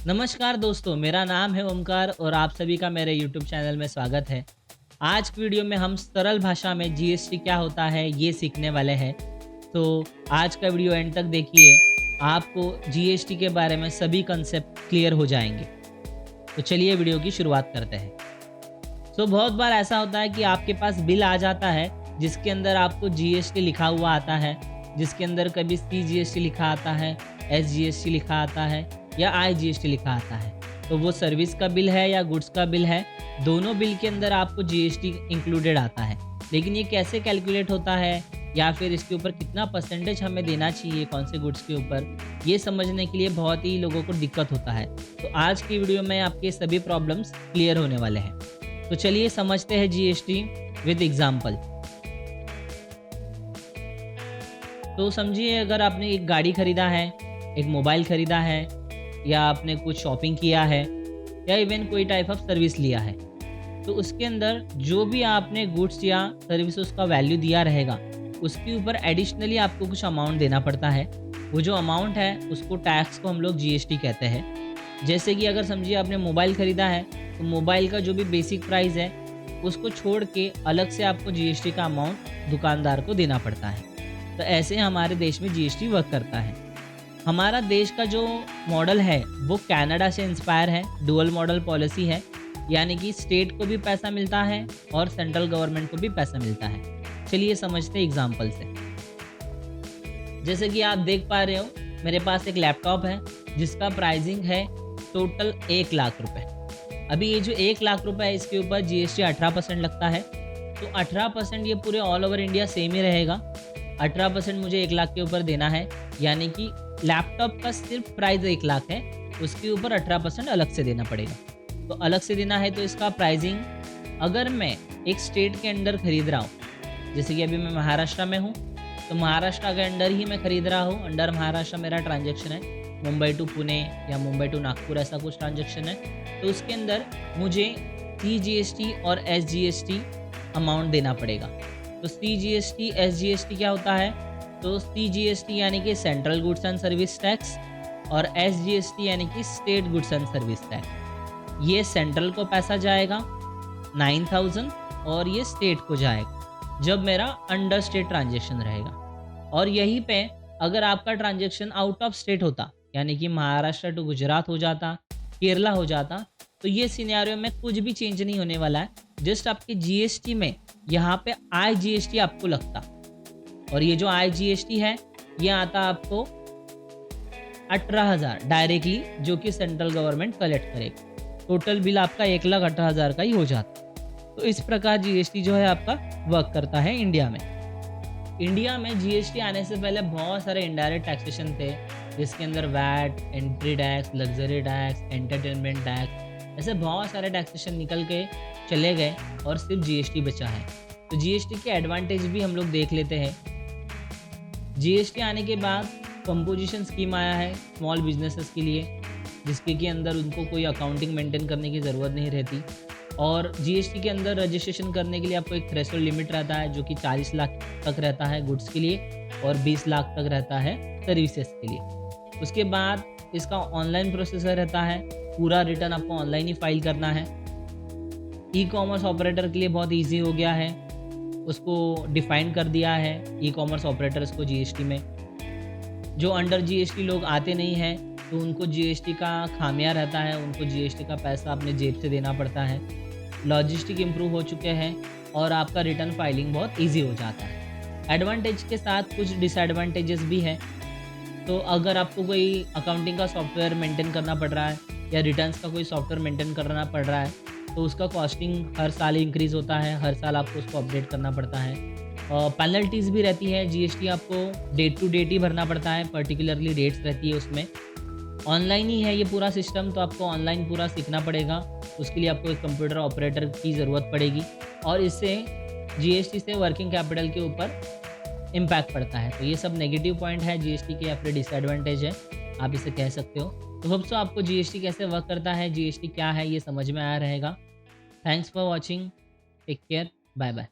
नमस्कार दोस्तों, मेरा नाम है ओमकार और आप सभी का मेरे यूट्यूब चैनल में स्वागत है। आज की वीडियो में हम सरल भाषा में जीएसटी क्या होता है ये सीखने वाले हैं। तो आज का वीडियो एंड तक देखिए, आपको जीएसटी के बारे में सभी कंसेप्ट क्लियर हो जाएंगे। तो चलिए वीडियो की शुरुआत करते हैं। तो बहुत बार ऐसा होता है कि आपके पास बिल आ जाता है जिसके अंदर आपको जीएसटी लिखा हुआ आता है, जिसके अंदर कभी सीजीएसटी लिखा आता है, एसजीएसटी लिखा आता है या आईजीएसटी लिखा आता है। तो वो सर्विस का बिल है या गुड्स का बिल है, दोनों बिल के अंदर आपको जीएसटी इंक्लूडेड आता है। लेकिन ये कैसे कैलकुलेट होता है या फिर इसके ऊपर कितना परसेंटेज हमें देना चाहिए कौन से गुड्स के ऊपर, ये समझने के लिए बहुत ही लोगों को दिक्कत होता है। तो आज की वीडियो में आपके सभी प्रॉब्लम्स क्लियर होने वाले हैं। तो चलिए समझते हैं जीएसटी विद एग्जाम्पल। तो समझिए, अगर आपने एक गाड़ी खरीदा है, एक मोबाइल खरीदा है या आपने कुछ शॉपिंग किया है या इवन कोई टाइप ऑफ सर्विस लिया है, तो उसके अंदर जो भी आपने गुड्स या सर्विस उसका वैल्यू दिया रहेगा, उसके ऊपर एडिशनली आपको कुछ अमाउंट देना पड़ता है। वो जो अमाउंट है उसको टैक्स को हम लोग जीएसटी कहते हैं। जैसे कि अगर समझिए आपने मोबाइल ख़रीदा है, तो मोबाइल का जो भी बेसिक प्राइस है उसको छोड़ के अलग से आपको जीएसटी का अमाउंट दुकानदार को देना पड़ता है। तो ऐसे हमारे देश में जीएसटी वर्क करता है। हमारा देश का जो मॉडल है वो कनाडा से इंस्पायर है, डुअल मॉडल पॉलिसी है, यानी कि स्टेट को भी पैसा मिलता है और सेंट्रल गवर्नमेंट को भी पैसा मिलता है। चलिए समझते हैं एग्जांपल से। जैसे कि आप देख पा रहे हो, मेरे पास एक लैपटॉप है जिसका प्राइसिंग है टोटल 1 लाख रुपए। अभी ये जो 1 लाख रुपए है इसके ऊपर जीएसटी 18% लगता है। तो 18% ये पूरे ऑल ओवर इंडिया सेम ही रहेगा। 18% मुझे 1 लाख के ऊपर देना है, यानी कि लैपटॉप का सिर्फ प्राइस 1 लाख है, उसके ऊपर 18% अलग से देना पड़ेगा। तो अलग से देना है तो इसका प्राइसिंग, अगर मैं एक स्टेट के अंदर खरीद रहा हूँ, जैसे कि अभी मैं महाराष्ट्र में हूँ, तो महाराष्ट्र के अंडर ही मैं खरीद रहा हूँ, अंडर महाराष्ट्र मेरा ट्रांजेक्शन है, मुंबई टू पुणे या मुंबई टू नागपुर ऐसा कुछ ट्रांजेक्शन है, तो उसके अंदर मुझे सीजीएसटी और एसजीएसटी अमाउंट देना पड़ेगा। तो सीजीएसटी एसजीएसटी क्या होता है? तो सीजीएसटी यानी कि central goods and service tax और एसजीएसटी यानी कि state goods and service tax. ये सेंट्रल को पैसा जाएगा 9000 और ये स्टेट को जाएगा जब मेरा अंडर स्टेट ट्रांजेक्शन रहेगा। और यहीं पे अगर आपका ट्रांजेक्शन आउट ऑफ स्टेट होता, यानी कि महाराष्ट्र टू गुजरात हो जाता, केरला हो जाता, तो ये सिनेरियो में कुछ भी चेंज नहीं होने वाला है। जस्ट आपके जीएसटी में यहाँ पे आईजीएसटी आपको लगता, और ये जो आईजीएसटी है ये आता आपको 18,000 डायरेक्टली, जो कि सेंट्रल गवर्नमेंट कलेक्ट करेगा। टोटल बिल आपका 1,18,000 का ही हो जाता। तो इस प्रकार जीएसटी जो है आपका वर्क करता है इंडिया में। इंडिया में जीएसटी आने से पहले बहुत सारे इनडायरेक्ट टैक्सेशन थे, जिसके अंदर VAT, entry tax, luxury tax, entertainment tax, ऐसे बहुत सारे टैक्सेशन निकल के चले गए और सिर्फ जीएसटी बचा है। तो जीएसटी के एडवांटेज भी हम लोग देख लेते हैं। जीएसटी आने के बाद कंपोजिशन स्कीम आया है स्मॉल बिजनेसेस के लिए, जिसके के अंदर उनको कोई अकाउंटिंग मेंटेन करने की ज़रूरत नहीं रहती। और जीएसटी के अंदर रजिस्ट्रेशन करने के लिए आपको एक थ्रेशोल्ड लिमिट रहता है, जो कि 40 लाख तक रहता है गुड्स के लिए और 20 लाख तक रहता है सर्विसेज के लिए। उसके बाद इसका ऑनलाइन प्रोसेसर रहता है, पूरा रिटर्न आपको ऑनलाइन ही फाइल करना है। ई कॉमर्स ऑपरेटर के लिए बहुत ईजी हो गया है, उसको डिफाइन कर दिया है ई कॉमर्स ऑपरेटर्स को जीएसटी में। जो अंडर जीएसटी लोग आते नहीं हैं तो उनको जीएसटी का खामियां रहता है, उनको जीएसटी का पैसा अपने जेब से देना पड़ता है। लॉजिस्टिक इम्प्रूव हो चुके हैं और आपका रिटर्न फाइलिंग बहुत इजी हो जाता है। एडवांटेज के साथ कुछ डिसएडवांटेजेस भी हैं। तो अगर आपको कोई अकाउंटिंग का सॉफ्टवेयर मेंटेन करना पड़ रहा है या रिटर्न्स का कोई सॉफ्टवेयर मेंटेन करना पड़ रहा है, तो उसका कॉस्टिंग हर साल इंक्रीज़ होता है, हर साल आपको उसको अपडेट करना पड़ता है। पेनल्टीज़ भी रहती है, जीएसटी आपको डेट टू डेट ही भरना पड़ता है, पर्टिकुलरली डेट्स रहती है उसमें। ऑनलाइन ही है ये पूरा सिस्टम, तो आपको ऑनलाइन पूरा सीखना पड़ेगा। उसके लिए आपको एक कंप्यूटर ऑपरेटर की ज़रूरत पड़ेगी और इससे जीएसटी से वर्किंग कैपिटल के ऊपर इम्पैक्ट पड़ता है। तो ये सब नेगेटिव पॉइंट है जीएसटी के या फिर डिसएडवांटेज है, आप इसे कह सकते हो। तो होप सो आपको जीएसटी कैसे वर्क करता है, जीएसटी क्या है, ये समझ में आया रहेगा। Thanks for watching, take care, bye bye.